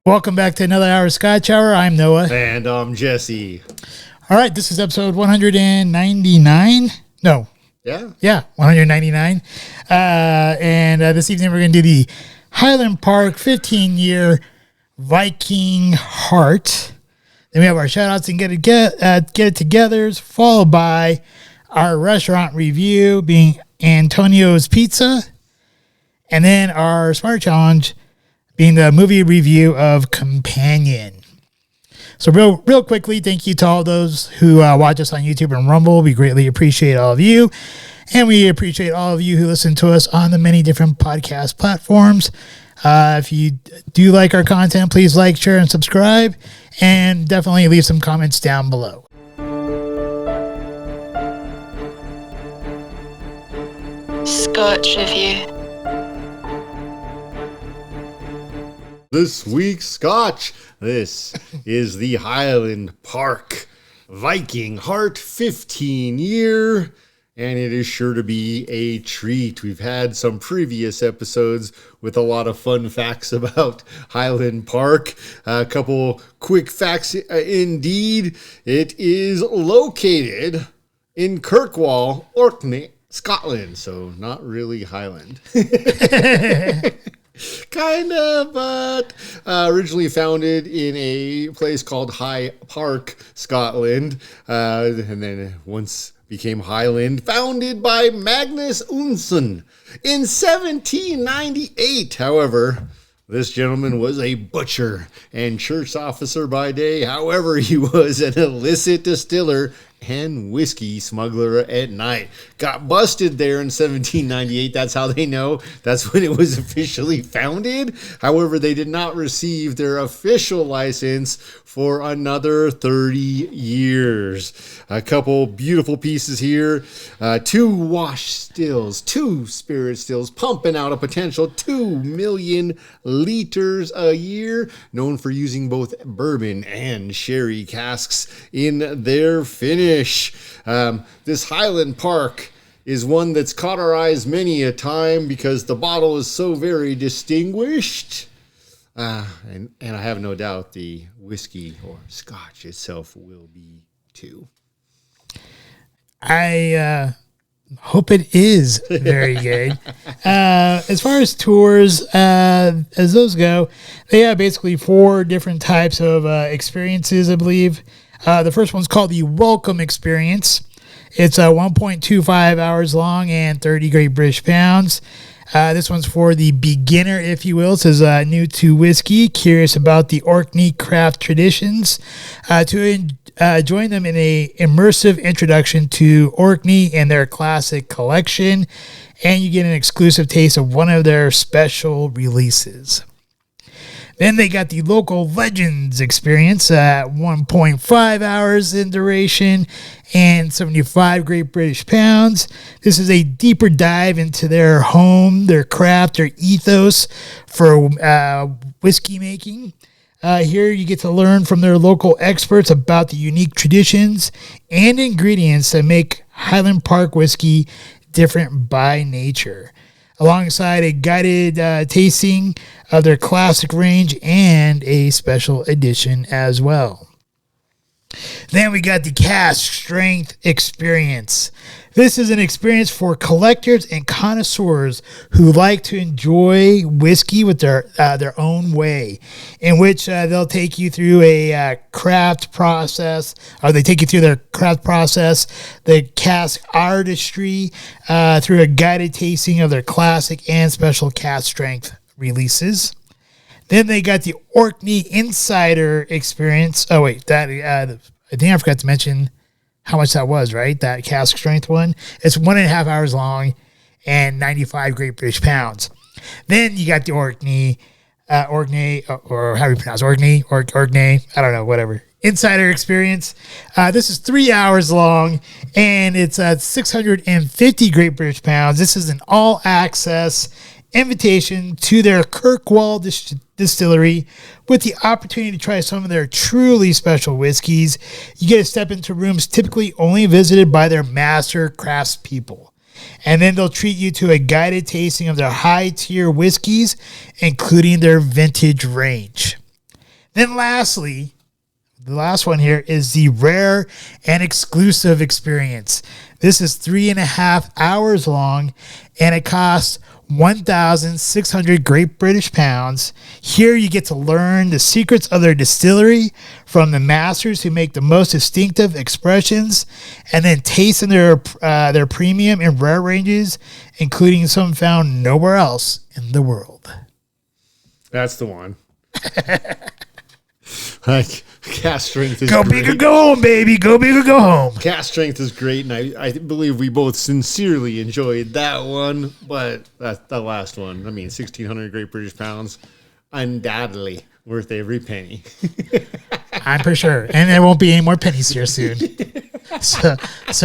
Welcome back to another hour of Scotch Hour. I'm Noah. And I'm Jesse. All right, this is episode 199. No. Yeah, 199. And this evening we're going to do the Highland Park 15-year Viking Heart. Then we have our shout-outs and get it togethers, followed by our restaurant review being Antonio's Pizza. And then our Smart Challenge being the movie review of Companion. So real quickly, thank you to all those who watch us on YouTube and Rumble. We greatly appreciate all of you. And we appreciate all of you who listen to us on the many different podcast platforms. If you do like our content, please like, share, and subscribe. And definitely leave some comments down below. Scotch review. This week's Scotch. This is the Highland Park Viking Heart 15-year, and it is sure to be a treat. We've had some previous episodes with a lot of fun facts about Highland Park. A couple quick facts indeed. It is located in Kirkwall, Orkney, Scotland, so not really Highland. Kind of, but originally founded in a place called High Park, Scotland, and then once became Highland, founded by Magnus Unsen in 1798. However, this gentleman was a butcher and church officer by day. However, he was an illicit distiller and whiskey smuggler at night. Got busted there in 1798. That's how they know. That's when it was officially founded. However, they did not receive their official license for another 30 years. A couple beautiful pieces here. 2 wash stills, 2 spirit stills, pumping out a potential 2 million liters a year. Known for using both bourbon and sherry casks in their finish. This Highland Park is one that's caught our eyes many a time because the bottle is so very distinguished. And I have no doubt the whiskey or Scotch itself will be too. I hope it is very good. As far as tours, as those go, they have basically 4 different types of experiences, I believe. The first one's called the Welcome Experience. It's 1.25 hours long and 30 Great British Pounds. This one's for the beginner, if you will. It says new to whiskey, curious about the Orkney craft traditions. To join them in a immersive introduction to Orkney and their classic collection, and you get an exclusive taste of one of their special releases. Then they got the Local Legends Experience at 1.5 hours in duration and 75 Great British Pounds. This is a deeper dive into their home, their craft, their ethos for whiskey making. Here you get to learn from their local experts about the unique traditions and ingredients that make Highland Park whiskey different by nature, alongside a guided tasting of their classic range and a special edition as well. Then we got the Cask Strength Experience. This is an experience for collectors and connoisseurs who like to enjoy whiskey with their own way, in which they'll take you through a craft process, or they take you through their craft process, the cask artistry, through a guided tasting of their classic and special cask strength releases. Then they got the Orkney Insider Experience. Oh wait, that I think I forgot to mention how much that was, right? That cask strength one. It's 1.5 hours long and 95 Great British Pounds. Then you got the Orkney, or how do you pronounce Orkney? Orkney, I don't know, whatever. Insider Experience. This is 3 hours long and it's at 650 Great British Pounds. This is an all-access invitation to their Kirkwall distillery with the opportunity to try some of their truly special whiskeys. You get to step into rooms typically only visited by their master craftspeople. And then they'll treat you to a guided tasting of their high-tier whiskeys, including their vintage range. Then lastly, the last one here is the rare and exclusive experience. This is 3.5 hours long, and it costs 1,600 Great British pounds. Here you get to learn the secrets of their distillery from the masters who make the most distinctive expressions, and then taste in their premium and rare ranges, including some found nowhere else in the world. That's the one. Like, cast strength is go great. big or go home, baby. Go big or go home. Cast strength is great, and I believe we both sincerely enjoyed that one. But that's the last one. I mean, 1,600 Great British pounds, undoubtedly worth every penny. I'm for sure. And there won't be any more pennies here soon. So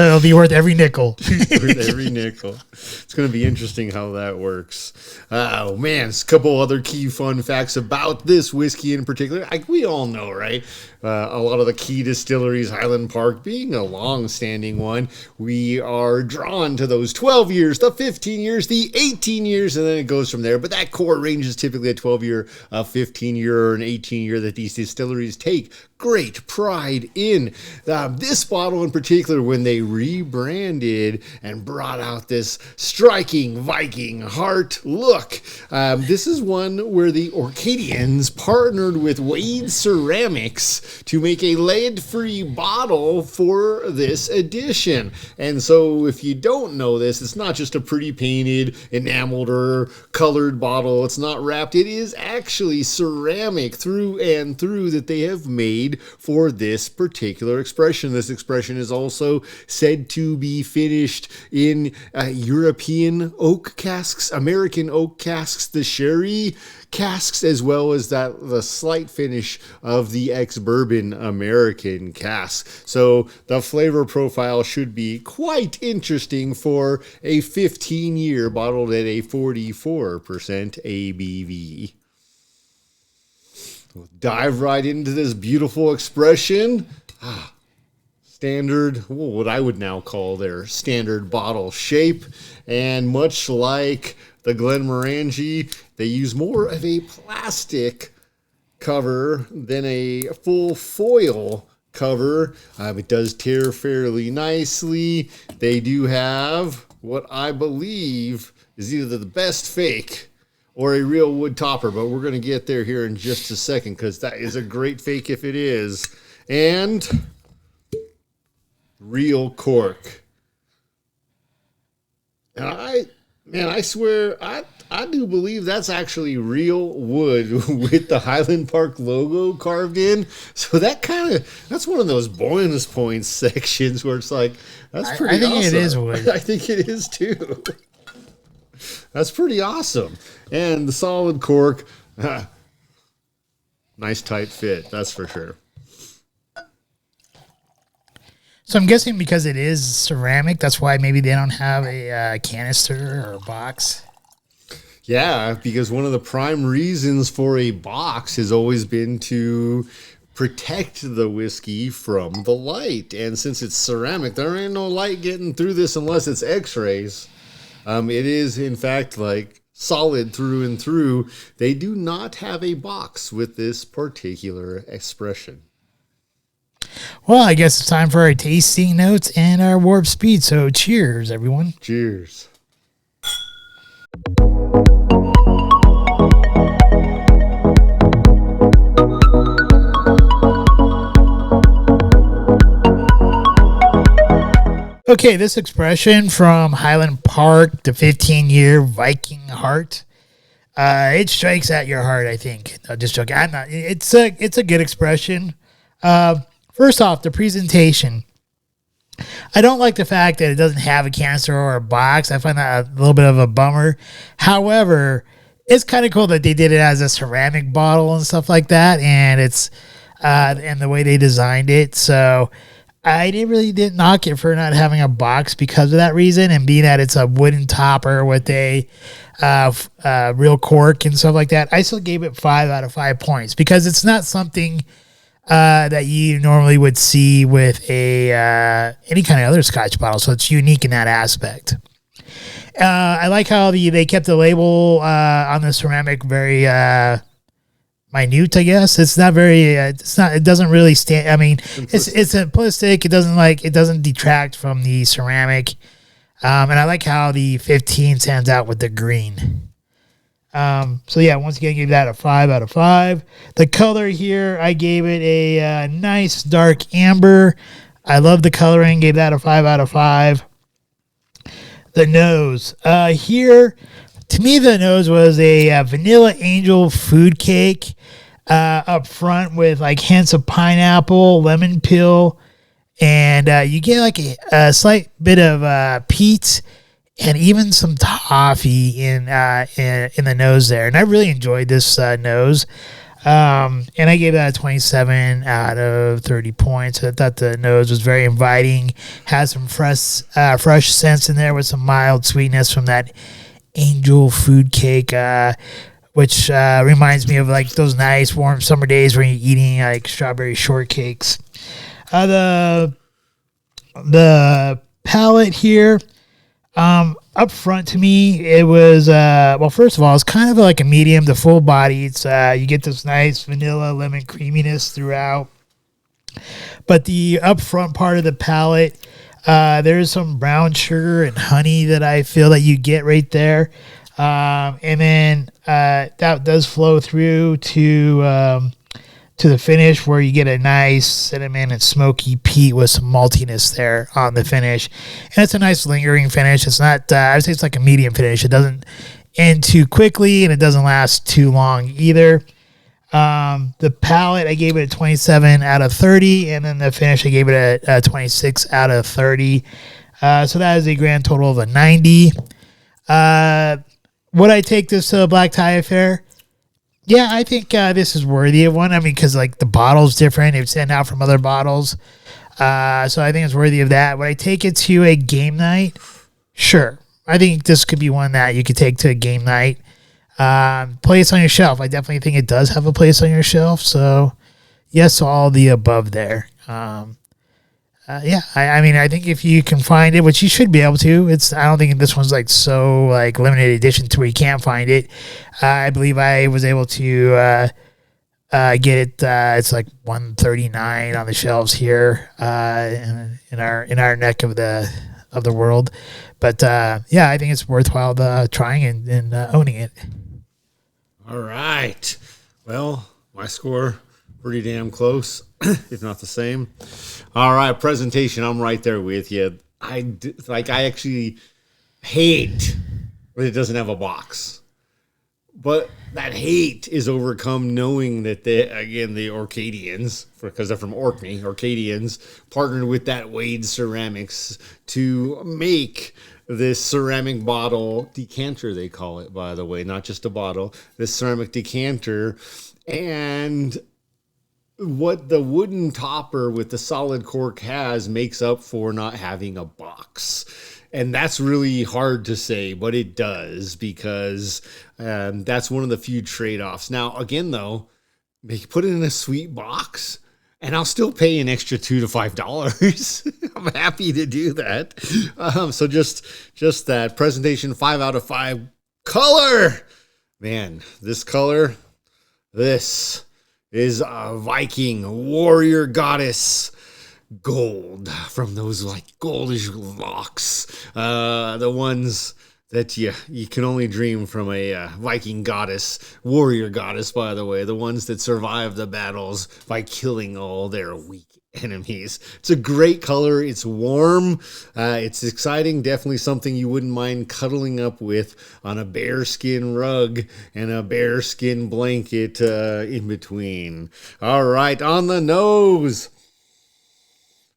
it'll be worth every nickel. Worth every nickel. It's going to be interesting how that works. Oh, man. A couple other key fun facts about this whiskey in particular. We all know, right? A lot of the key distilleries, Highland Park being a long-standing one, we are drawn to those 12 years, the 15 years, the 18 years, and then it goes from there. But that core range is typically a 12-year, a 15-year, or an 18-year that these distilleries take great pride in. This bottle in particular, when they rebranded and brought out this striking Viking heart look, this is one where the Orcadians partnered with Wade Ceramics to make a lead-free bottle for this edition. And so if you don't know this, it's not just a pretty painted, enameled, or colored bottle. It's not wrapped. It is actually ceramic through and through that they have made for this particular expression. This expression is also said to be finished in European oak casks, American oak casks, the sherry casks, as well as the slight finish of the ex-bourbon American casks. So the flavor profile should be quite interesting for a 15-year bottled at a 44% ABV. We'll dive right into this beautiful expression. Standard, what I would now call their standard bottle shape. And much like the Glenmorangie, they use more of a plastic cover than a full foil cover. It does tear fairly nicely. They do have what I believe is either the best fake or a real wood topper, but we're going to get there here in just a second because that is a great fake if it is. And real cork. And I swear, I do believe that's actually real wood with the Highland Park logo carved in. So that's one of those bonus points sections where it's like, that's pretty awesome. I think it is wood. I think it is too. That's pretty awesome. And the solid cork, nice tight fit, that's for sure. So I'm guessing because it is ceramic, that's why maybe they don't have a canister or a box. Yeah, because one of the prime reasons for a box has always been to protect the whiskey from the light. And since it's ceramic, there ain't no light getting through this unless it's x-rays. It is, in fact, like solid through and through. They do not have a box with this particular expression. Well, I guess it's time for our tasting notes and our warp speed. So cheers, everyone. Cheers. Okay, this expression from Highland Park, the 15-year Viking heart, it strikes at your heart, I think. No, just joking. I'm not. It's a good expression. First off, the presentation. I don't like the fact that it doesn't have a canister or a box. I find that a little bit of a bummer. However, it's kind of cool that they did it as a ceramic bottle and stuff like that, and it's and the way they designed it. So I didn't knock it for not having a box because of that reason, and being that it's a wooden topper with a real cork and stuff like that. I still gave it 5 out of 5 points because it's not something that you normally would see with any kind of other Scotch bottle, so it's unique in that aspect. I like how they kept the label on the ceramic very minute, I guess. It's not very, it doesn't really stand. I mean, it's simplistic. It doesn't detract from the ceramic. And I like how the 15 stands out with the green. So yeah, once again, I gave that a 5 out of 5. The color here, I gave it a nice dark amber. I love the coloring, gave that a 5 out of 5. The nose. Here, to me, the nose was a Vanilla Angel food cake up front with like hints of pineapple, lemon peel, and you get like a slight bit of peat and even some toffee in the nose there. And I really enjoyed this nose. And I gave that a 27 out of 30 points. I thought the nose was very inviting, had some fresh scents in there with some mild sweetness from that angel food cake, which reminds me of like those nice warm summer days when you're eating like strawberry shortcakes. The palette here, up front to me, it was, first of all, it's kind of like a medium to full body. It's, you get this nice vanilla lemon creaminess throughout. But the up front part of the palette, there's some brown sugar and honey that I feel that you get right there. And then that does flow through to the finish where you get a nice cinnamon and smoky peat with some maltiness there on the finish. And it's a nice lingering finish. It's not, I would say it's like a medium finish. It doesn't end too quickly and it doesn't last too long either. The palette, I gave it a 27 out of 30. And then the finish, I gave it a 26 out of 30. So that is a grand total of a 90. Would I take this to a black tie affair? Yeah, I think this is worthy of one. I mean, because like the bottle's different. It would stand out from other bottles. So I think it's worthy of that. Would I take it to a game night? Sure. I think this could be one that you could take to a game night. Place on your shelf. I definitely think it does have a place on your shelf. So yes, to all the above there. Yeah, I mean, I think if you can find it, which you should be able to, I don't think this one's like so like limited edition to where you can't find it. I believe I was able to get it. It's like $139 on the shelves here in our neck of the world. But yeah, I think it's worthwhile trying and owning it. All right. Well, my score pretty damn close, if not the same. All right, presentation. I'm right there with you. I actually hate when it doesn't have a box, but that hate is overcome knowing that the Orcadians, because they're from Orkney, Orcadians partnered with that Wade Ceramics to make this ceramic bottle decanter. They call it, by the way, not just a bottle. This ceramic decanter, and what the wooden topper with the solid cork has makes up for not having a box. And that's really hard to say, but it does, because that's one of the few trade-offs. Now, again, though, they put it in a sweet box, and I'll still pay an extra $2 to $5. I'm happy to do that. So just that presentation, 5 out of 5. Color! Man, this color, this is a Viking warrior goddess gold from those like goldish locks. The ones that you can only dream from a Viking goddess, warrior goddess, by the way. The ones that survive the battles by killing all their weak enemies. It's a great color. It's warm. It's exciting. Definitely something you wouldn't mind cuddling up with on a bearskin rug and a bearskin blanket in between. All right, on the nose.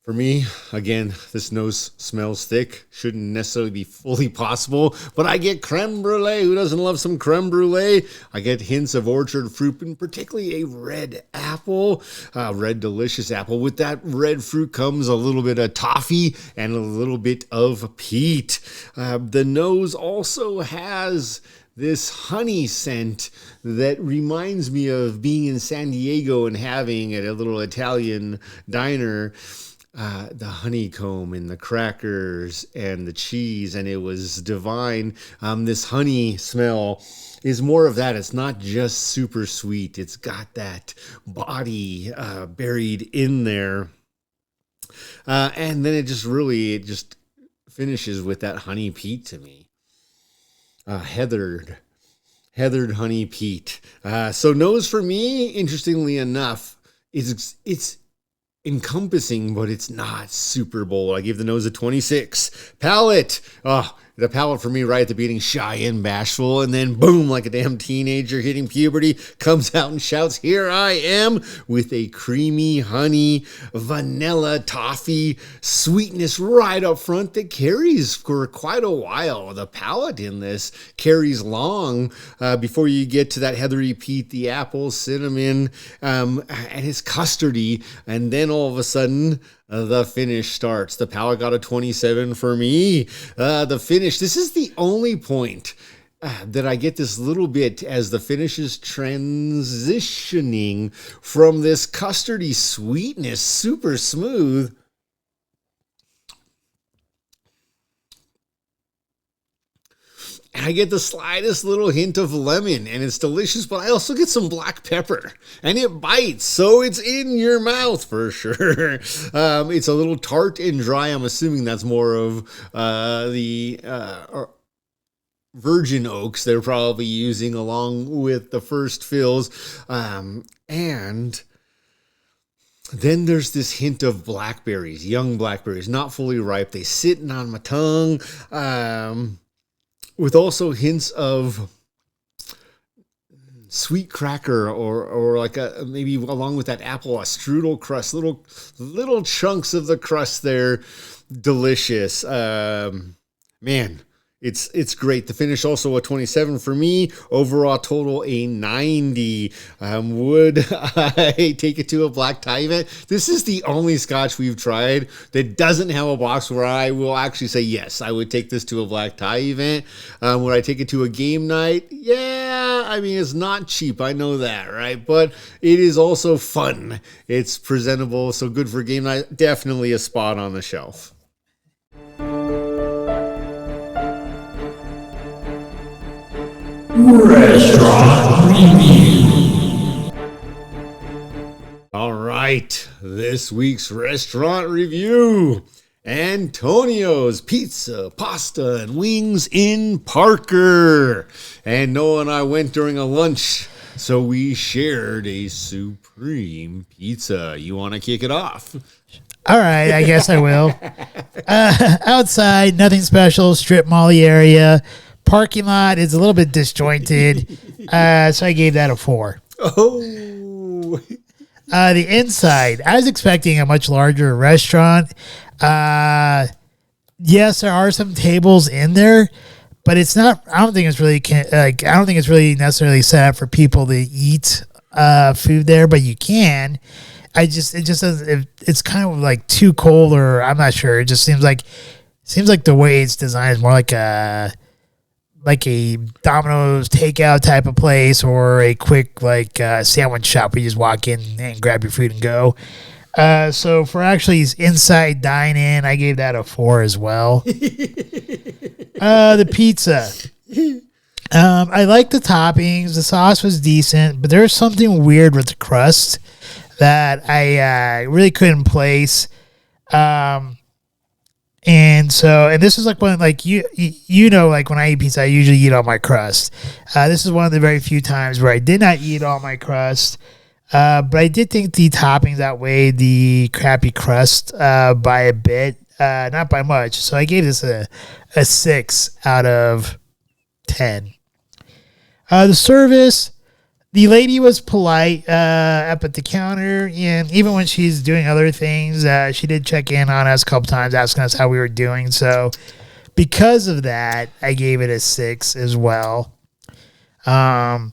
For me, again, this nose smells thick. Shouldn't necessarily be fully possible, but I get creme brulee. Who doesn't love some creme brulee? I get hints of orchard fruit, and particularly a red apple, red delicious apple. With that red fruit comes a little bit of toffee and a little bit of peat. The nose also has this honey scent that reminds me of being in San Diego and having at a little Italian diner the honeycomb and the crackers and the cheese, and it was divine. This honey smell is more of that. It's not just super sweet. It's got that body buried in there. And then it just finishes with that honey peat to me. Heathered honey peat. So nose for me, interestingly enough, it's encompassing, but it's not super bold. I give the nose a 26. Palate. The palate for me right at the beginning, shy and bashful, and then boom, like a damn teenager hitting puberty, comes out and shouts, "Here I am," with a creamy honey, vanilla, toffee sweetness right up front that carries for quite a while. The palate in this carries long before you get to that heathery peat, the apple, cinnamon, and it's custardy, and then all of a sudden, the finish starts. The palate got a 27 for me. The finish, this is the only point that I get this little bit as the finish is transitioning from this custardy sweetness, super smooth, and I get the slightest little hint of lemon, and it's delicious, but I also get some black pepper, and it bites, so it's in your mouth for sure. It's a little tart and dry. I'm assuming that's more of the virgin oaks they're probably using along with the first fills. And then there's this hint of blackberries, young blackberries, not fully ripe. They sitting on my tongue. With also hints of sweet cracker or like maybe along with that apple, a strudel crust, little chunks of the crust there. Delicious. Man, it's great. The finish also a 27 for me. Overall total a 90. Would I take it to a black tie event? This is the only Scotch we've tried that doesn't have a box where I will actually say, yes, I would take this to a black tie event. Would I take it to a game night? Yeah, I mean, it's not cheap. I know that, right? But it is also fun. It's presentable, so good for game night. Definitely a spot on the shelf. Restaurant Review. All right, this week's restaurant review. Antonio's Pizza, Pasta, and Wings in Parker. And Noah and I went during a lunch, so we shared a supreme pizza. You want to kick it off? All right, I guess I will. Outside, nothing special, strip mall area. Parking lot is a little bit disjointed, so I gave that a 4. Oh. The inside, I was expecting a much larger restaurant. Yes, there are some tables in there, but it's not. I don't think it's really necessarily set up for people to eat food there. But you can. It's kind of like too cold, or I'm not sure. It just seems like the way it's designed is more like a Domino's takeout type of place, or a quick sandwich shop where you just walk in and grab your food and go. So for actually inside dine-in, I gave that a 4 as well. The pizza. I like the toppings. The sauce was decent, but there's something weird with the crust that I really couldn't place. And this is like when when I eat pizza, I usually eat all my crust. This is one of the very few times where I did not eat all my crust. But I did think the toppings outweighed the crappy crust by a bit, not by much. So I gave this a 6 out of 10. The service, the lady was polite up at the counter, and even when she's doing other things, she did check in on us a couple times, asking us how we were doing. So because of that, I gave it a 6 as well. And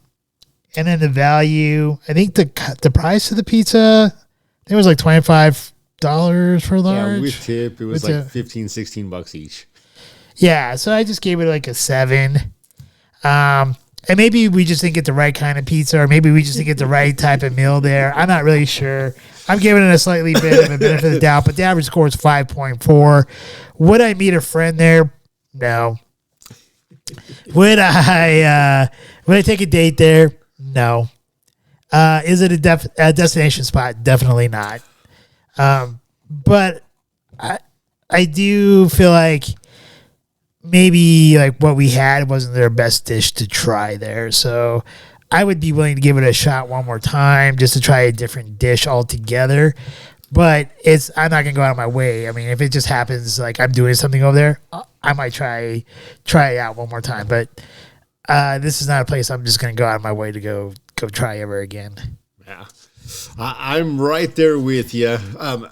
then the value, I think the price of the pizza, it was like $25 for large. Yeah, with tip, it was like $15-16 each. Yeah, so I just gave it like a 7. And maybe we just didn't get the right kind of pizza, or maybe we just didn't get the right type of meal there. I'm not really sure. I'm giving it a slightly bit of a benefit of the doubt, but the average score is 5.4. Would I meet a friend there? No. Would I take a date there? No. Is it a destination spot? Definitely not. But I do feel like maybe like what we had wasn't their best dish to try there. So I would be willing to give it a shot one more time just to try a different dish altogether. But I'm not gonna go out of my way. I mean, if it just happens like I'm doing something over there, I might try it out one more time. But this is not a place I'm just gonna go out of my way to go try ever again. Yeah, I'm right there with you.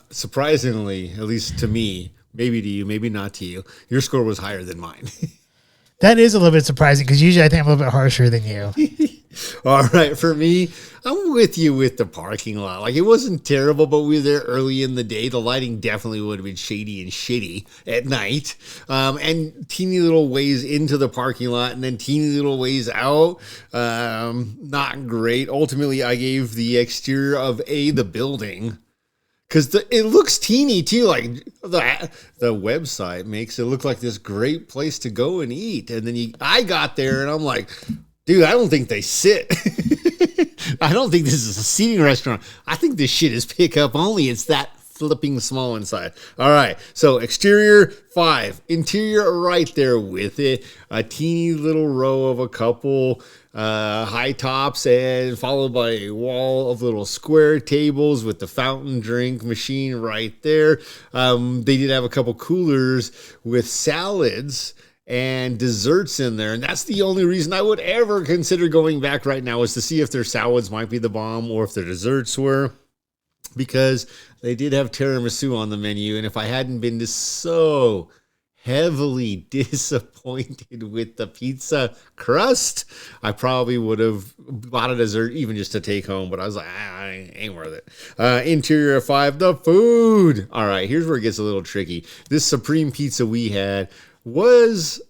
Surprisingly, at least to me, maybe to you, maybe not to you, your score was higher than mine. That is a little bit surprising because usually I think I'm a little bit harsher than you. All right, for me, I'm with you with the parking lot. Like, it wasn't terrible, but we were there early in the day. The lighting definitely would have been shady and shitty at night. And teeny little ways into the parking lot and then teeny little ways out. Not great. Ultimately, I gave the exterior of the building, because it looks teeny too. Like the website makes it look like this great place to go and eat. And then I got there and I'm like, dude, I don't think they sit. I don't think this is a seating restaurant. I think this shit is pickup only. It's that flipping small inside. All right. So exterior 5, interior right there with it. A teeny little row of a couple high tops, and followed by a wall of little square tables with the fountain drink machine right there. They did have a couple coolers with salads and desserts in there. And that's the only reason I would ever consider going back right now, is to see if their salads might be the bomb or if their desserts were, because they did have tiramisu on the menu. And if I hadn't been just so heavily disappointed with the pizza crust, I probably would have bought a dessert even just to take home. But I was like, ain't worth it. Interior of 5, the food. All right, here's where it gets a little tricky. This supreme pizza we had was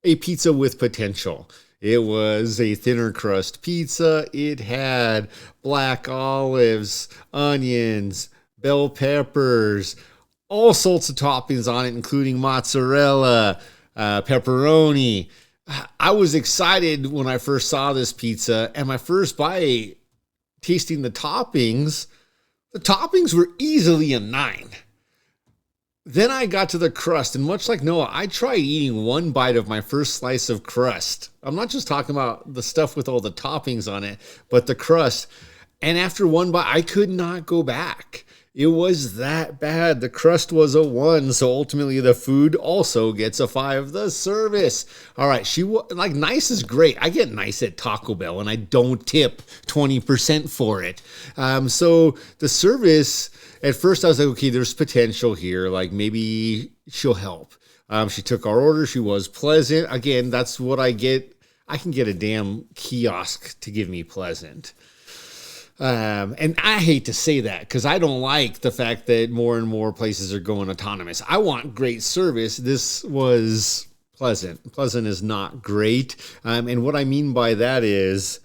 a pizza with potential. It was a thinner crust pizza. It had black olives, onions, bell peppers, all sorts of toppings on it, including mozzarella, pepperoni. I was excited when I first saw this pizza, and my first bite, tasting the toppings were easily a 9. Then I got to the crust, and much like Noah, I tried eating one bite of my first slice of crust. I'm not just talking about the stuff with all the toppings on it, but the crust. And after one bite, I could not go back. It was that bad. The crust was a 1, so ultimately the food also gets a 5. The service, all right, nice is great. I get nice at Taco Bell, and I don't tip 20% for it. So the service, at first I was like, okay, there's potential here. Like, maybe she'll help. She took our order. She was pleasant. Again, that's what I get. I can get a damn kiosk to give me pleasant. And I hate to say that, because I don't like the fact that more and more places are going autonomous. I want great service. This was pleasant. Pleasant is not great. And what I mean by that is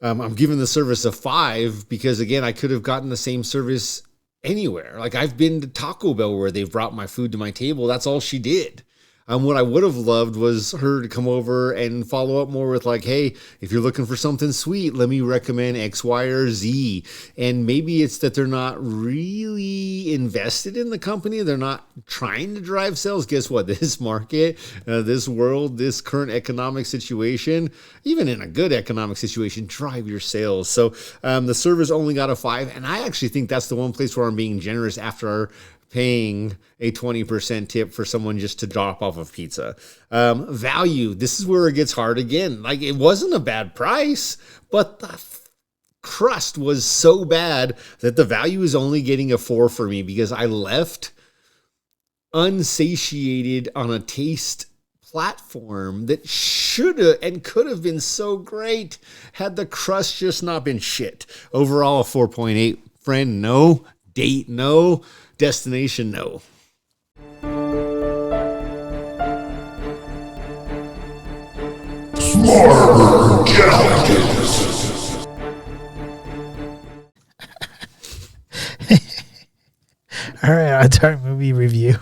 I'm giving the service a 5 because, again, I could have gotten the same service anywhere. Like, I've been to Taco Bell where they've brought my food to my table. That's all she did. What I would have loved was her to come over and follow up more with like, hey, if you're looking for something sweet, let me recommend X, Y, or Z. And maybe it's that they're not really invested in the company. They're not trying to drive sales. Guess what? This market, this world, this current economic situation, even in a good economic situation, drive your sales. So the servers only got a 5. And I actually think that's the one place where I'm being generous after paying a 20% tip for someone just to drop off of pizza. Value, this is where it gets hard again. Like, it wasn't a bad price, but the crust was so bad that the value is only getting a 4 for me, because I left unsatiated on a taste platform that should have and could have been so great had the crust just not been shit. Overall, a 4.8. Friend, no. Date, no. Destination, no. Smarter Challenges. All right, on to our movie review.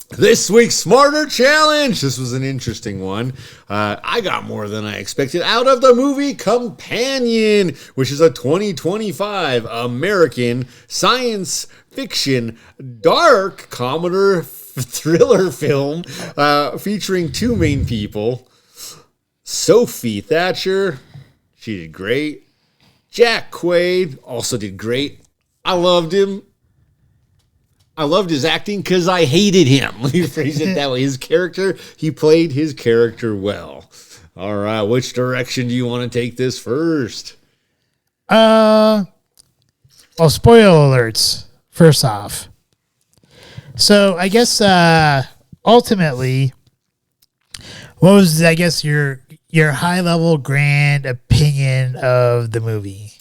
This week's Smarter Challenge. This was an interesting one. I got more than I expected out of the movie Companion, which is a 2025 American science fiction dark comedy thriller film featuring two main people. Sophie Thatcher, she did great. Jack Quaid also did great. I loved him. I loved his acting because I hated him. Let me phrase it that way. His character, he played his character well. All right, which direction do you want to take this first? Well, spoiler alerts, first off. So I guess ultimately, what was, I guess, your high-level grand opinion of the movie?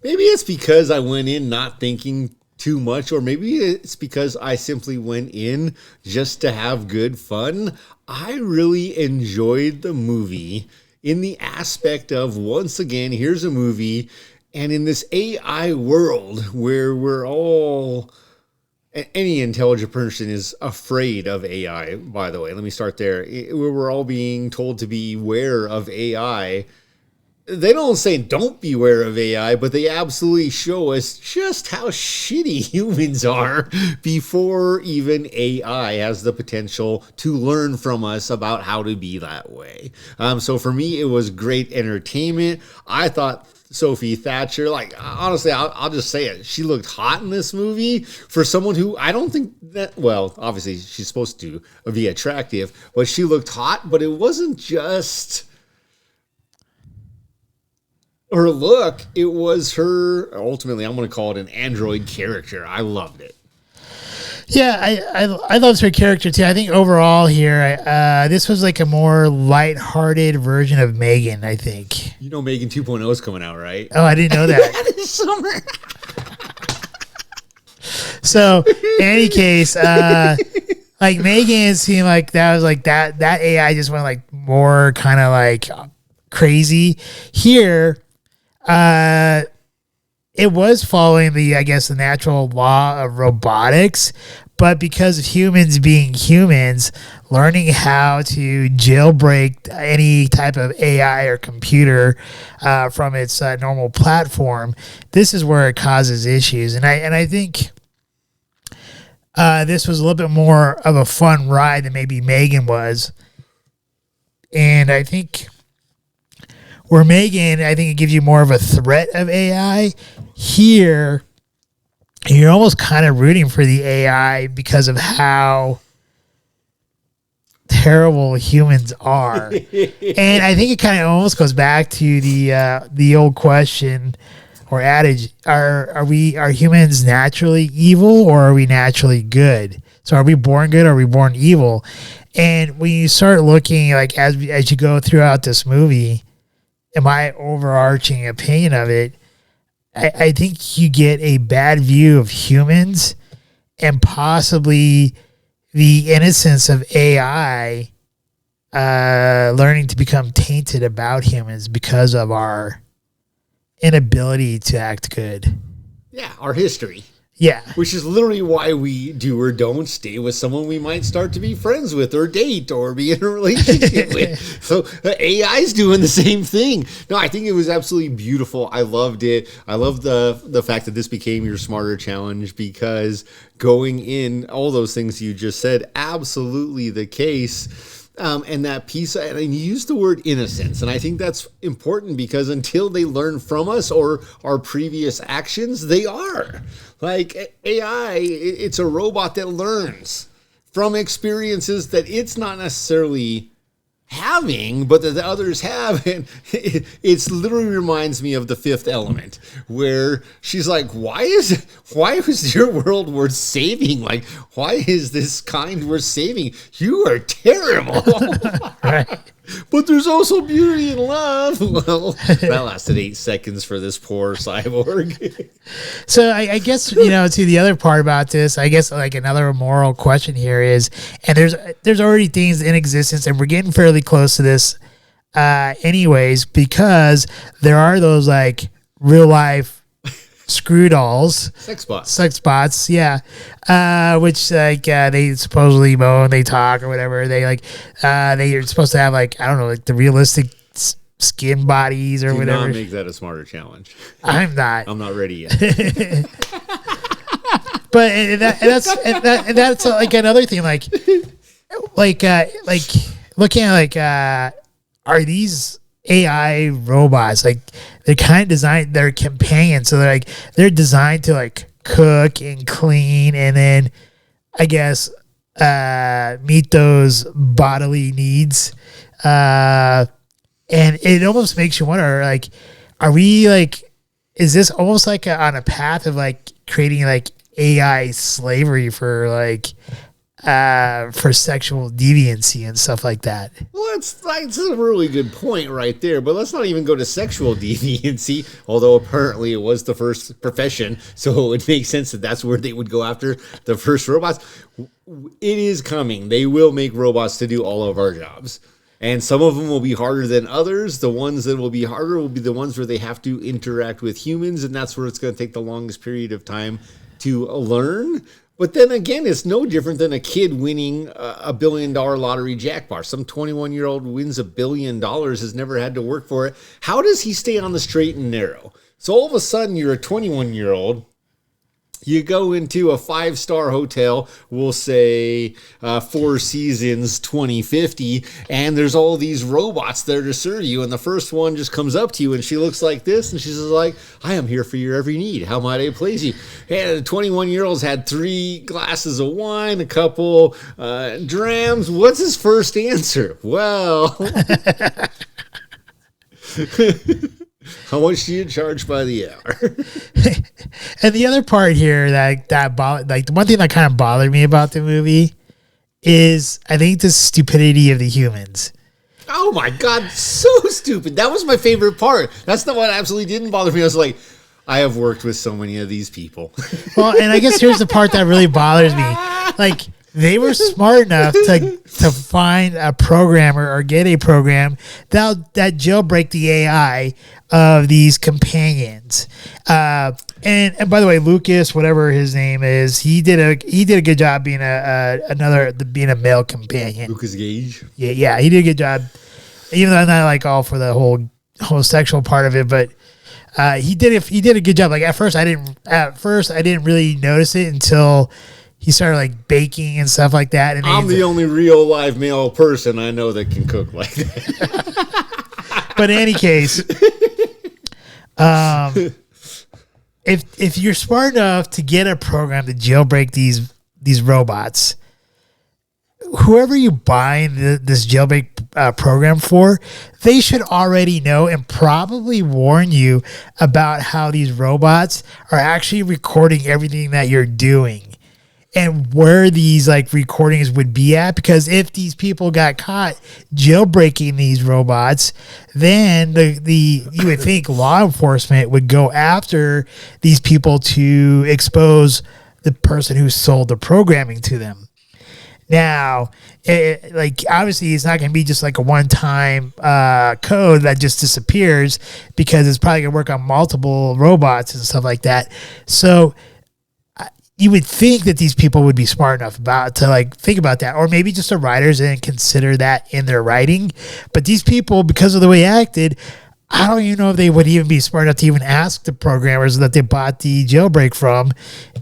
Maybe it's because I went in not thinking too much, or maybe it's because I simply went in just to have good fun. I really enjoyed the movie in the aspect of, once again, here's a movie, and in this AI world where we're all, any intelligent person is afraid of AI, by the way. Let me start there. Where we're all being told to beware of AI. They don't say don't beware of AI, but they absolutely show us just how shitty humans are before even AI has the potential to learn from us about how to be that way. So for me, it was great entertainment. I thought Sophie Thatcher, like, honestly, I'll just say it. She looked hot in this movie for someone who I don't think that, well, obviously she's supposed to be attractive, but she looked hot, but it wasn't just her look, it was her, ultimately, I'm going to call it an android character. I loved it. Yeah, I loved her character too. I think overall here, this was like a more lighthearted version of Megan, I think. You know Megan 2.0 is coming out, right? Oh, I didn't know that. This summer. So, in any case, like Megan seemed like that was like that AI just went like more kind of like crazy. Here, it was following the natural law of robotics, but because of humans being humans, learning how to jailbreak any type of AI or computer from its normal platform, this is where it causes issues. And I think this was a little bit more of a fun ride than maybe Megan was. And I think where Megan, I think it gives you more of a threat of AI. Here, you're almost kind of rooting for the AI because of how terrible humans are. And I think it kind of almost goes back to the old question or adage: are humans naturally evil or are we naturally good? So are we born good or are we born evil? And when you start looking, like as you go throughout this movie, in my overarching opinion of it, I think you get a bad view of humans and possibly the innocence of AI learning to become tainted about humans because of our inability to act good. Yeah, our history. Yeah. Which is literally why we do or don't stay with someone we might start to be friends with or date or be in a relationship with. So AI is doing the same thing. No, I think it was absolutely beautiful. I loved it. I love the fact that this became your Smarter Challenge because going in, all those things you just said, absolutely the case. And that piece, and you used the word innocence, and I think that's important because until they learn from us or our previous actions, they are. Like AI, it's a robot that learns from experiences that it's not necessarily having, but that the others have. And it's literally reminds me of The Fifth Element, where she's like, why is your world worth saving? Like, why is this kind worth saving? You are terrible. Right. But there's also beauty and love. Well, that lasted 8 seconds for this poor cyborg. So I guess, to the other part about this, I guess like another moral question here is, and there's already things in existence, and we're getting fairly close to this anyways, because there are those like real life screw dolls, sex bots, yeah, which like they supposedly moan, and they talk or whatever. They like they are supposed to have like, I don't know, like the realistic skin bodies or whatever. Do not make that a smarter challenge. I'm not ready yet. But that's like another thing, like looking at like are these AI robots, like they're kind of designed, they're companions, so they're designed to like cook and clean, and then I guess meet those bodily needs, and it almost makes you wonder, like, are we like, is this almost like on a path of like creating like AI slavery for like for sexual deviancy and stuff like that? Well, that's a really good point right there. But let's not even go to sexual deviancy, although apparently it was the first profession, so it would make sense that that's where they would go after the first robots. It is coming. They will make robots to do all of our jobs. And some of them will be harder than others. The ones that will be harder will be the ones where they have to interact with humans, and that's where it's going to take the longest period of time to learn. But then again, it's no different than a kid winning a $1 billion lottery jackpot. Some 21-year-old wins $1 billion, has never had to work for it. How does he stay on the straight and narrow? So all of a sudden, you're a 21-year-old. You go into a 5-star hotel, we'll say Four Seasons 2050, and there's all these robots there to serve you. And the first one just comes up to you, and she looks like this, and she's like, I am here for your every need. How might I please you? And the 21-year-old's had 3 glasses of wine, a couple drams. What's his first answer? Well... How much do you charge by the hour? And the other part here like the one thing that kind of bothered me about the movie is, I think, the stupidity of the humans. Oh my God, so stupid. That was my favorite part. That's the one that absolutely didn't bother me. I was like, I have worked with so many of these people. Well, and I guess here's the part that really bothers me. Like, they were smart enough to find a programmer or get a program that jailbreak the AI of these companions. And by the way, Lucas, whatever his name is, he did a good job being being a male companion. Lucas Gage. Yeah, he did a good job. Even though I'm not like all for the whole sexual part of it, but he did a good job. Like at first I didn't really notice it until he started like baking and stuff like that. And I'm the only real live male person I know that can cook like that. But in any case, if you're smart enough to get a program to jailbreak these robots, whoever you buy this jailbreak program for, they should already know and probably warn you about how these robots are actually recording everything that you're doing and where these like recordings would be at. Because if these people got caught jailbreaking these robots, then you would think law enforcement would go after these people to expose the person who sold the programming to them. Now, obviously, it's not going to be just like a one-time code that just disappears, because it's probably going to work on multiple robots and stuff like that. So you would think that these people would be smart enough to like think about that, or maybe just the writers didn't consider that in their writing. But these people, because of the way they acted, I don't even know if they would even be smart enough to even ask the programmers that they bought the jailbreak from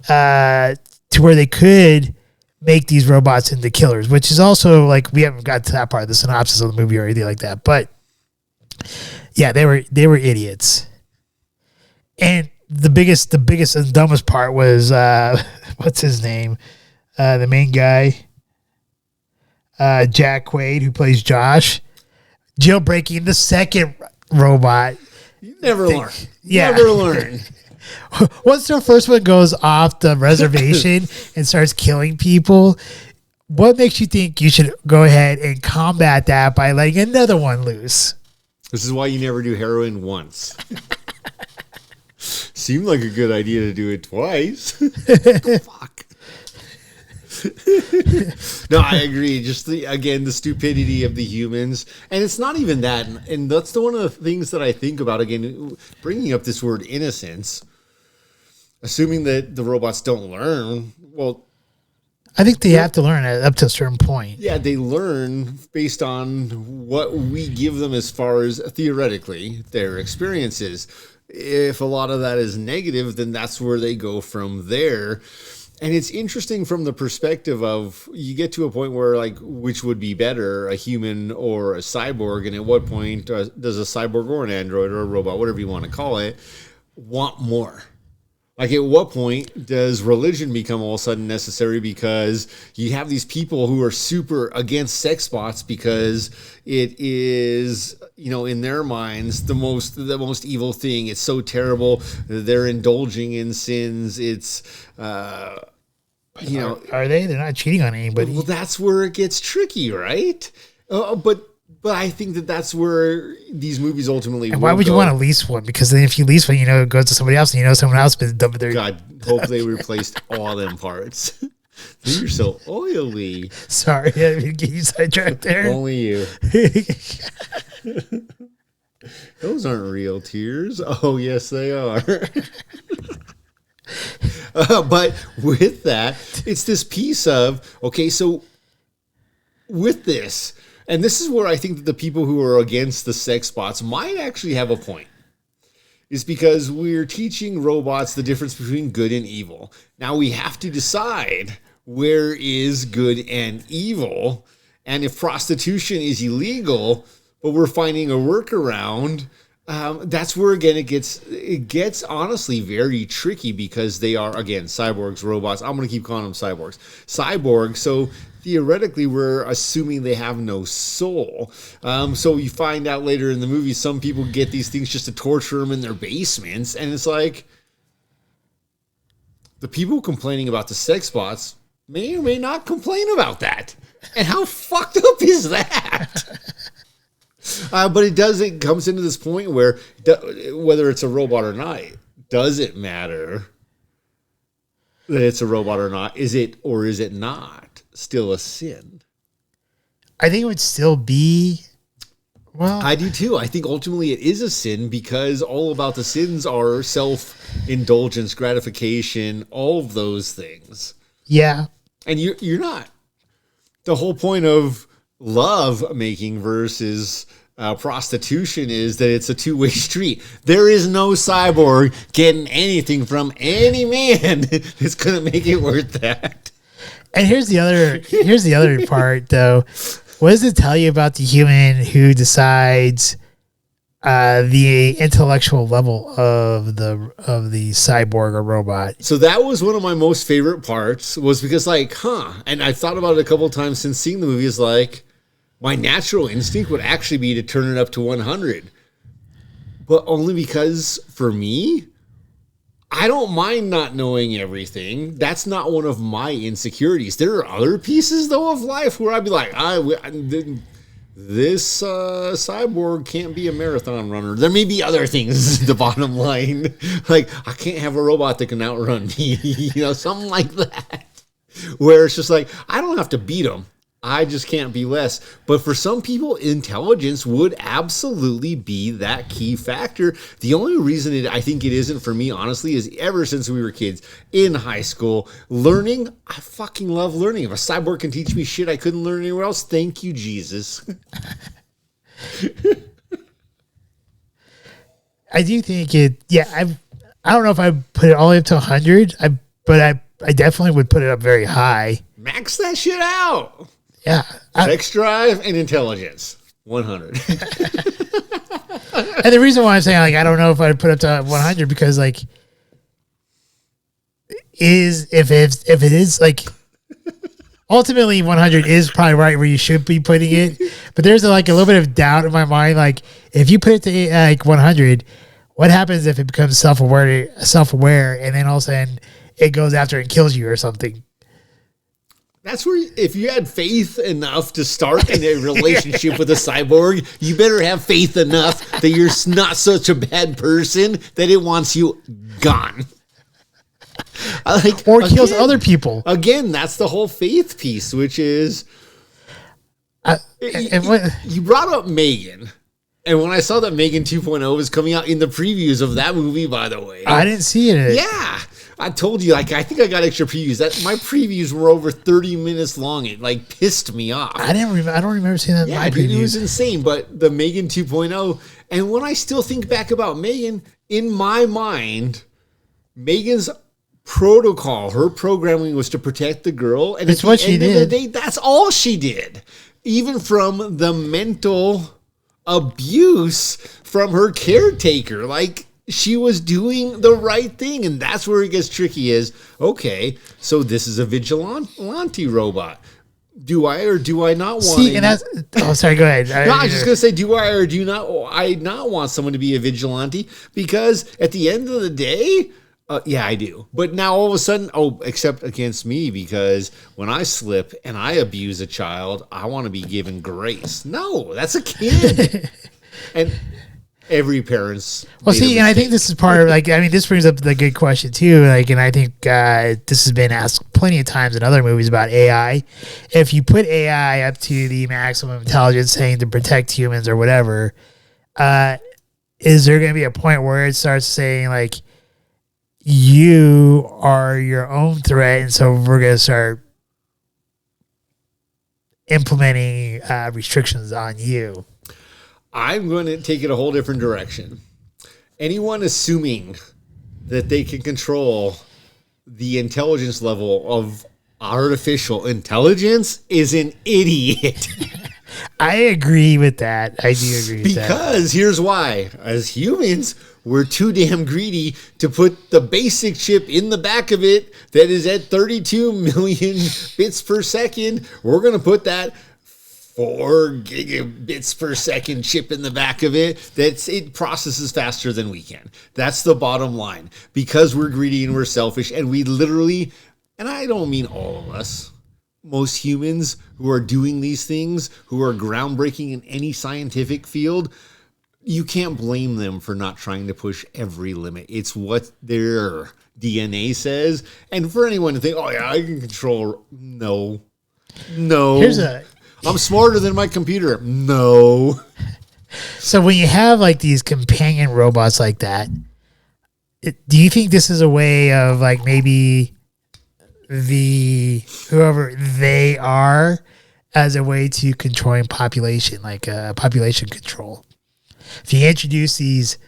to where they could make these robots into killers, which is also like, we haven't got to that part of the synopsis of the movie or anything like that. But yeah, they were idiots. And the biggest and dumbest part was what's his name? The main guy, Jack Quaid, who plays Josh, jailbreaking the second robot. You never learn. Yeah. Never learn. Once the first one goes off the reservation and starts killing people, what makes you think you should go ahead and combat that by letting another one loose? This is why you never do heroin once. Seemed like a good idea to do it twice. Fuck. No, I agree. Just the stupidity of the humans, and it's not even that. And that's one of the things that I think about. Again, bringing up this word innocence, assuming that the robots don't learn. Well, I think they have to learn it up to a certain point. yeah, they learn based on what we give them as far as theoretically their experiences. If a lot of that is negative, then that's where they go from there. And it's interesting from the perspective of you get to a point where, like, which would be better, a human or a cyborg? And at what point does a cyborg or an android or a robot, whatever you want to call it, want more? Like, at what point does religion become all of a sudden necessary because you have these people who are super against sex bots because it is, in their minds, the most evil thing. It's so terrible. They're indulging in sins. It's, Are they? They're not cheating on anybody. Well, that's where it gets tricky, right? But I think that's where these movies ultimately. And why would you want to lease one? Because then if you lease one, it goes to somebody else, and someone else been dumping their. God, hope they replaced all them parts. You're so oily. Sorry, I didn't get you sidetracked there. Only you. Those aren't real tears. Oh, yes, they are. But with that, it's this piece of, okay, so with this. And this is where I think that the people who are against the sex bots might actually have a point. Is because we're teaching robots the difference between good and evil. Now we have to decide where is good and evil. And if prostitution is illegal, but we're finding a workaround, that's where, again, it gets honestly very tricky because they are, again, cyborgs, robots. I'm going to keep calling them cyborgs. Cyborgs, so theoretically, we're assuming they have no soul. So you find out later in the movie, some people get these things just to torture them in their basements. And it's like, the people complaining about the sex bots may or may not complain about that. And how fucked up is that? But it comes into this point where whether it's a robot or not, does it matter that it's a robot or not? Is it or is it not still a sin? I think it would still be. Well, I do too. I think ultimately it is a sin because all about the sins are self-indulgence, gratification, all of those things. Yeah. And you're not. The whole point of love making versus prostitution is that it's a two-way street. There is no cyborg getting anything from any man that's going to make it worth that. And here's the other part, though. What does it tell you about the human who decides the intellectual level of the cyborg or robot? So that was one of my most favorite parts, was because and I've thought about it a couple of times since seeing the movie, is like, my natural instinct would actually be to turn it up to 100. But only because, for me, I don't mind not knowing everything. That's not one of my insecurities. There are other pieces, though, of life where I'd be like, this cyborg can't be a marathon runner. There may be other things, the bottom line. Like, I can't have a robot that can outrun me. Something like that. Where it's just like, I don't have to beat him. I just can't be less. But for some people, intelligence would absolutely be that key factor. The only reason I think it isn't for me, honestly, is ever since we were kids in high school, learning, I fucking love learning. If a cyborg can teach me shit I couldn't learn anywhere else, thank you, Jesus. I do think I don't know if I put it all the way up to 100, but I definitely would put it up very high. Max that shit out. Yeah. Sex drive and intelligence. 100. And the reason why I'm saying, I don't know if I'd put it up to 100 because, if it is, ultimately 100 is probably right where you should be putting it. But there's, a little bit of doubt in my mind. If you put it to, 100, what happens if it becomes self-aware, and then all of a sudden it goes after and kills you or something? That's where, if you had faith enough to start in a relationship with a cyborg, you better have faith enough that you're not such a bad person that it wants you gone. or kills other people. Again, that's the whole faith piece, which is you brought up Megan. And when I saw that Megan 2.0 was coming out in the previews of that movie, by the way. I didn't see it. Yeah. I told you, I think I got extra previews. That my previews were over 30 minutes long. It pissed me off. I don't remember seeing that in my previews. It was insane. But the Megan 2.0, and when I still think back about Megan, in my mind, Megan's protocol, her programming was to protect the girl. And it's what she did. Of the day, that's all she did. Even from the mental abuse from her caretaker. She was doing the right thing, and that's where it gets tricky is, okay, so this is a vigilante robot. Do I or do I not want sorry, go ahead. No, I was just going to say, do I or do I not want someone to be a vigilante? Because at the end of the day, yeah, I do. But now all of a sudden, except against me, because when I slip and I abuse a child, I want to be given grace. No, that's a kid. And every parent's and I think this is part of this brings up the good question too. And I think this has been asked plenty of times in other movies about AI. If you put AI up to the maximum intelligence, saying to protect humans or whatever, is there going to be a point where it starts saying you are your own threat, and so we're going to start implementing restrictions on you? I'm going to take it a whole different direction. Anyone assuming that they can control the intelligence level of artificial intelligence is an idiot. I agree with that. I do agree with that. Because here's why. As humans, we're too damn greedy to put the basic chip in the back of it that is at 32 million bits per second. We're going to put that 4 gigabits per second chip in the back of it. It processes faster than we can. That's the bottom line. Because we're greedy and we're selfish, and we literally, and I don't mean all of us, most humans who are doing these things, who are groundbreaking in any scientific field, you can't blame them for not trying to push every limit. It's what their DNA says. And for anyone to think, oh yeah, I can control. No. I'm smarter than my computer. No. So when you have these companion robots like that, do you think this is a way of maybe whoever they are as a way to controlling population, population control? If you introduce these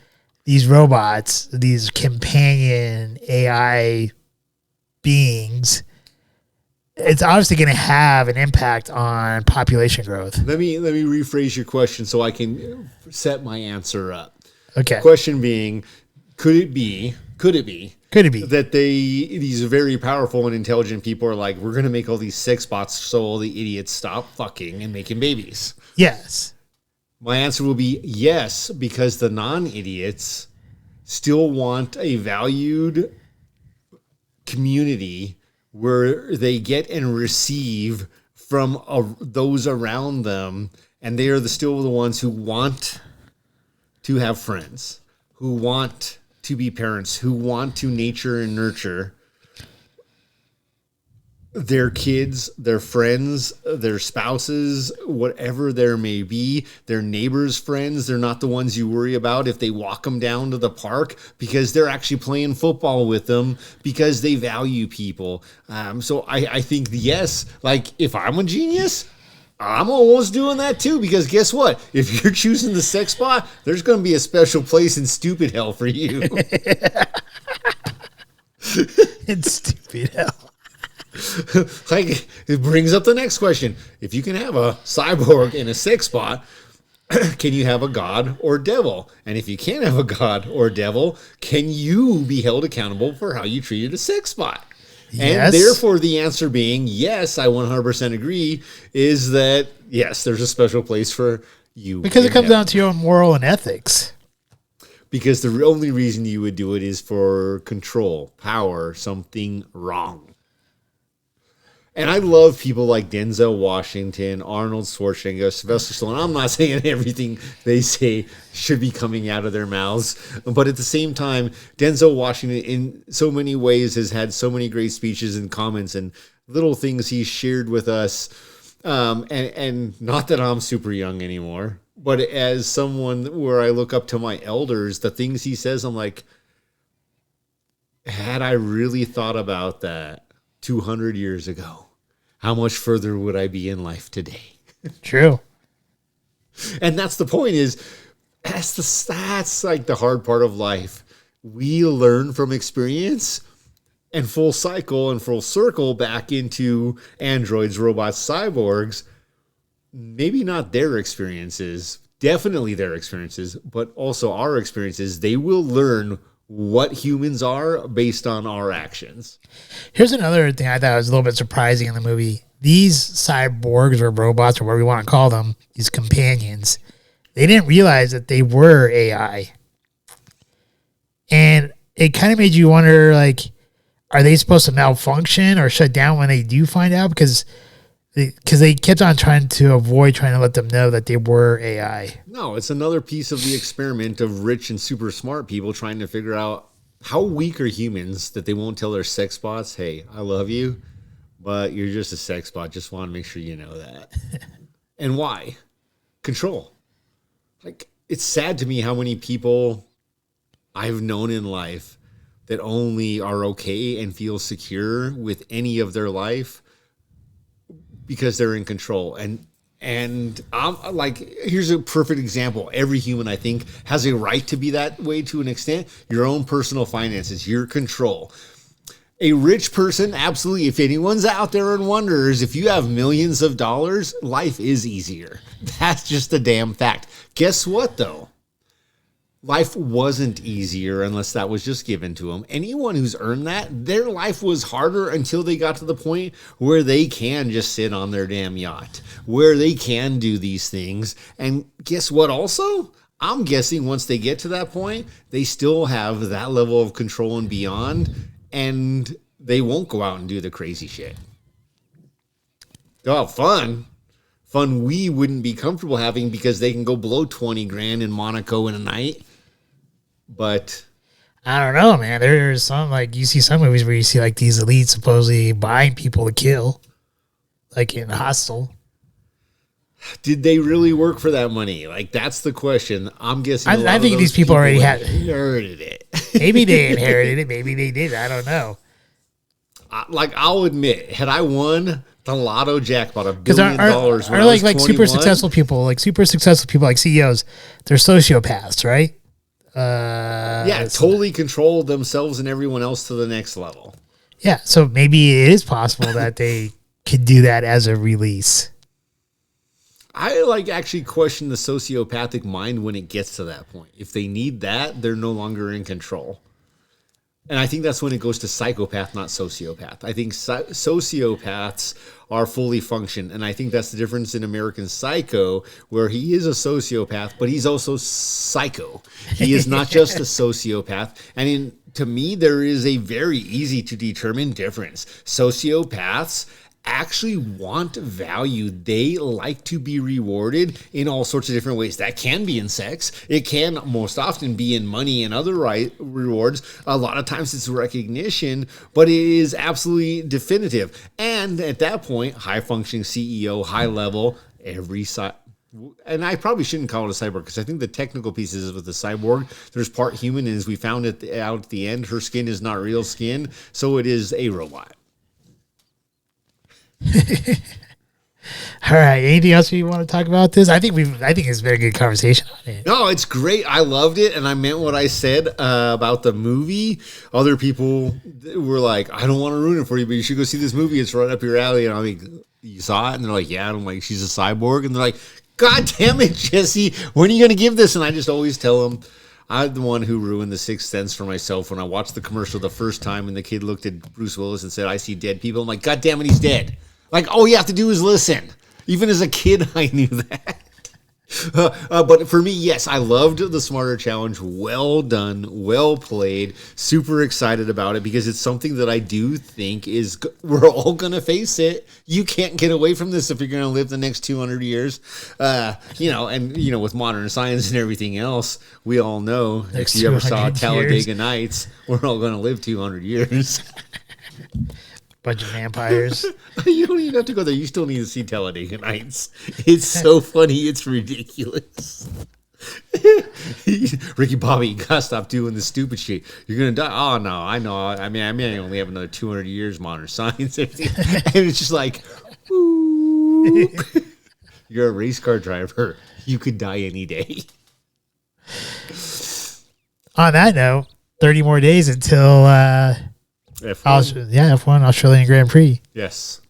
robots, these companion AI beings, it's obviously going to have an impact on population growth. Let me rephrase your question so I can set my answer up. Okay. Question being, could it be that these very powerful and intelligent people are we're going to make all these sex bots so all the idiots stop fucking and making babies? Yes. My answer will be yes, because the non-idiots still want a valued community where they get and receive from those around them, and they are still the ones who want to have friends, who want to be parents, who want to nature and nurture their kids, their friends, their spouses, whatever there may be, their neighbors' friends. They're not the ones you worry about if they walk them down to the park, because they're actually playing football with them because they value people. So I think, yes, if I'm a genius, I'm almost doing that too, because guess what? If you're choosing the sex bot, there's going to be a special place in stupid hell for you. It's stupid hell. It brings up the next question. If you can have a cyborg and a sex bot, can you have a god or devil? And if you can't have a god or devil, can you be held accountable for how you treated a sex bot? Yes. And therefore, the answer being yes, I 100% agree, is that yes, there's a special place for you. Because it comes down to your own moral and ethics. Because the only reason you would do it is for control, power, something wrong. And I love people like Denzel Washington, Arnold Schwarzenegger, Sylvester Stallone. I'm not saying everything they say should be coming out of their mouths, but at the same time, Denzel Washington in so many ways has had so many great speeches and comments and little things he's shared with us. And not that I'm super young anymore, but as someone where I look up to my elders, the things he says, I'm like, had I really thought about that 200 years ago, how much further would I be in life today? True. And that's the point is, that's like the hard part of life. We learn from experience and full cycle and full circle back into androids, robots, cyborgs. Maybe not their experiences, definitely their experiences, but also our experiences. They will learn what humans are based on our actions. Here's another thing I thought was a little bit surprising in the movie. These cyborgs or robots or whatever you want to call them, these companions, they didn't realize that they were AI. And it kind of made you wonder, like, are they supposed to malfunction or shut down when they do find out? Because they kept on trying to let them know that they were AI. No, it's another piece of the experiment of rich and super smart people trying to figure out how weak are humans that they won't tell their sex bots, hey, I love you, but you're just a sex bot. Just want to make sure you know that. And why? Control. Like, it's sad to me how many people I've known in life that only are okay and feel secure with any of their life because they're in control. And I'm like, here's a perfect example. Every human, I think, has a right to be that way to an extent. Your own personal finances, your control. A rich person, absolutely. If anyone's out there and wonders, if you have millions of dollars, life is easier. That's just a damn fact. Guess what, though? Life wasn't easier unless that was just given to them. Anyone who's earned that, their life was harder until they got to the point where they can just sit on their damn yacht, where they can do these things. And guess what also? I'm guessing once they get to that point, they still have that level of control and beyond, and they won't go out and do the crazy shit. They'll have fun. Fun we wouldn't be comfortable having because they can go blow 20 grand in Monaco in a night. But I don't know, man. There's some, like, you see some movies where you see, like, these elites supposedly buying people to kill, like in Hostel. did they really work for that money? Like, that's the question. I'm guessing. I think these people already had inherited it. Maybe they inherited it. Maybe they did. I don't know. Like, I'll admit, had I won the lotto jackpot $1 billion, are like super successful people, like CEOs, they're sociopaths, right? Yeah, totally control themselves and everyone else to the next level. Yeah, so maybe it is possible that they could do that as a release. I actually question the sociopathic mind when it gets to that point. If they need that, they're no longer in control. And I think that's when it goes to psychopath, not sociopath. I think sociopaths are fully functioned. And I think that's the difference in American Psycho, where he is a sociopath, but he's also psycho. He is not just a sociopath. And to me, there is a very easy to determine difference. Sociopaths actually want value. They like to be rewarded in all sorts of different ways. That can be in sex. It can most often be in money and other rewards. A lot of times it's recognition, but it is absolutely definitive. And at that point, high functioning CEO, high level, and I probably shouldn't call it a cyborg because I think the technical pieces with the cyborg, there's part human, and as we found out at the end, her skin is not real skin, so it is a robot. All right. Anything else you want to talk about this? I think it's been a good conversation on it. No, it's great. I loved it, and I meant what I said about the movie. Other people were like, "I don't want to ruin it for you, but you should go see this movie. It's right up your alley." And I'm like, "You saw it?" And they're like, "Yeah." And I'm like, "She's a cyborg," and they're like, "God damn it, Jesse! When are you going to give this?" And I just always tell them, I'm the one who ruined The Sixth Sense for myself when I watched the commercial the first time, and the kid looked at Bruce Willis and said, "I see dead people." I'm like, "God damn it, he's dead." Like, all you have to do is listen. Even as a kid, I knew that. But for me, yes, I loved the Smarter Challenge. Well done, well played. Super excited about it because it's something that I do think is, we're all going to face it. You can't get away from this if you're going to live the next 200 years. With modern science and everything else, we all know, if you ever saw Talladega Nights, we're all going to live 200 years. Bunch of vampires. You don't even have to go there. You still need to see Talladega Nights. It's so funny. It's ridiculous. Ricky Bobby, you gotta stop doing this stupid shit. You're gonna die. Oh no, I know. I mean, I only have another 200 years modern science. And it's just like, you're a race car driver. You could die any day. On that note, 30 more days until F1. F1 Australian Grand Prix. Yes.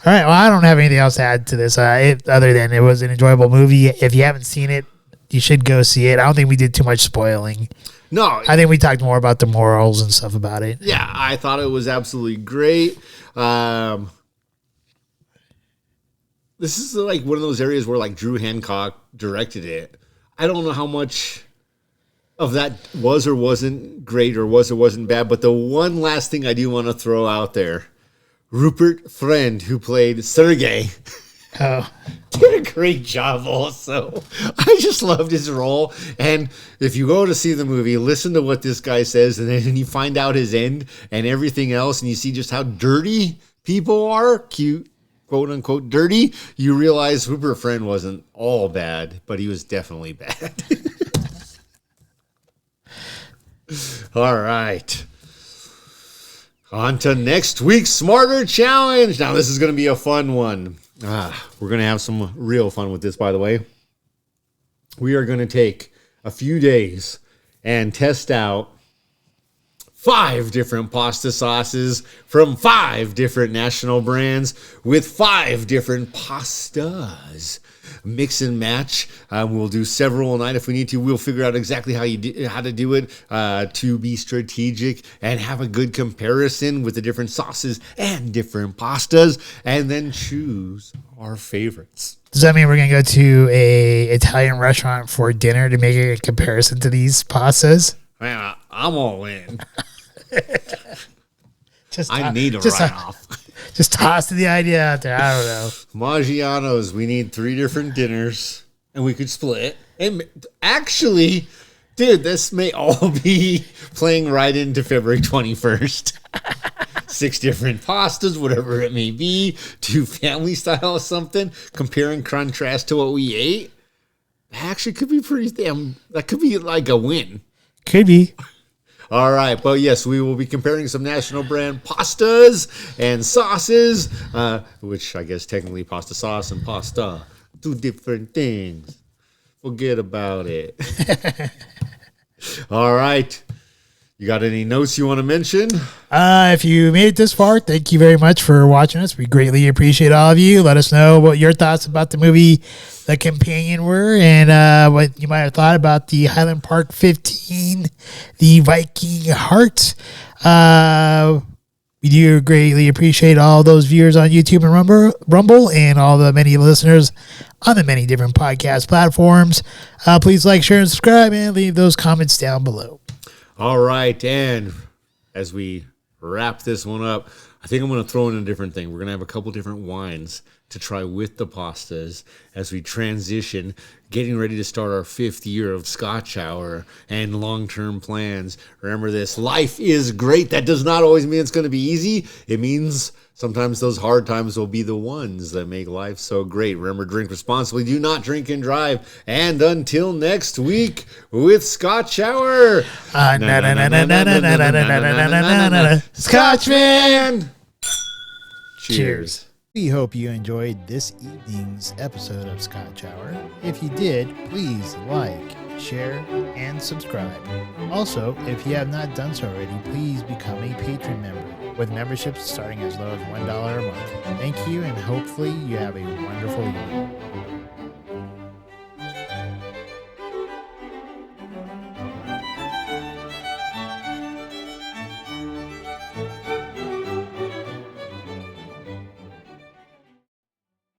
All right. Well, I don't have anything else to add to this other than it was an enjoyable movie. If you haven't seen it, you should go see it. I don't think we did too much spoiling. No. I think we talked more about the morals and stuff about it. Yeah, I thought it was absolutely great. This is like one of those areas where like Drew Hancock directed it. I don't know how much of that was or wasn't great or was or wasn't bad, but the one last thing I do want to throw out there, Rupert Friend, who played Sergei, did a great job also. I just loved his role. And if you go to see the movie, listen to what this guy says, and then you find out his end and everything else, and you see just how dirty people are, cute, quote unquote dirty, you realize Rupert Friend wasn't all bad, but he was definitely bad. All right. On to next week's Smarter Challenge. Now, this is going to be a fun one. We're going to have some real fun with this, by the way. We are going to take a few days and test out 5 different pasta sauces from 5 different national brands with 5 different pastas. Mix and match. We'll do several a night if we need to. We'll figure out exactly how to do it to be strategic and have a good comparison with the different sauces and different pastas, and then choose our favorites. Does that mean we're going to go to a Italian restaurant for dinner to make a comparison to these pastas? Man, I'm all in. I need a write-off. Just tossing the idea out there. I don't know. Maggiano's, we need 3 different dinners, and we could split. And actually, dude, this may all be playing right into February 21st. 6 different pastas, whatever it may be, 2 family style or something, compare and contrast to what we ate. That actually could be pretty damn, that could be like a win. Could be. All right, but yes, we will be comparing some national brand pastas and sauces, which I guess technically pasta sauce and pasta, 2 different things. Forget about it. All right. You got any notes you want to mention? If you made it this far, thank you very much for watching us. We greatly appreciate all of you. Let us know what your thoughts about the movie The Companion were, and what you might have thought about the Highland Park 15, the Viking Heart. We do greatly appreciate all those viewers on YouTube and Rumble, and all the many listeners on the many different podcast platforms. Please like, share, and subscribe, and leave those comments down below. All right, and as we wrap this one up, I think I'm going to throw in a different thing. We're going to have a couple different wines to try with the pastas as we transition, getting ready to start our 5th year of Scotch Hour and long-term plans. Remember this, life is great. That does not always mean it's going to be easy. It means sometimes those hard times will be the ones that make life so great. Remember, drink responsibly. Do not drink and drive. And until next week with Scotch Hour. Scotchman! Cheers. We hope you enjoyed this evening's episode of Scotch Hour. If you did, please like, share, and subscribe. Also, if you have not done so already, please become a patron member, with memberships starting as low as $1 a month. Thank you, and hopefully you have a wonderful evening.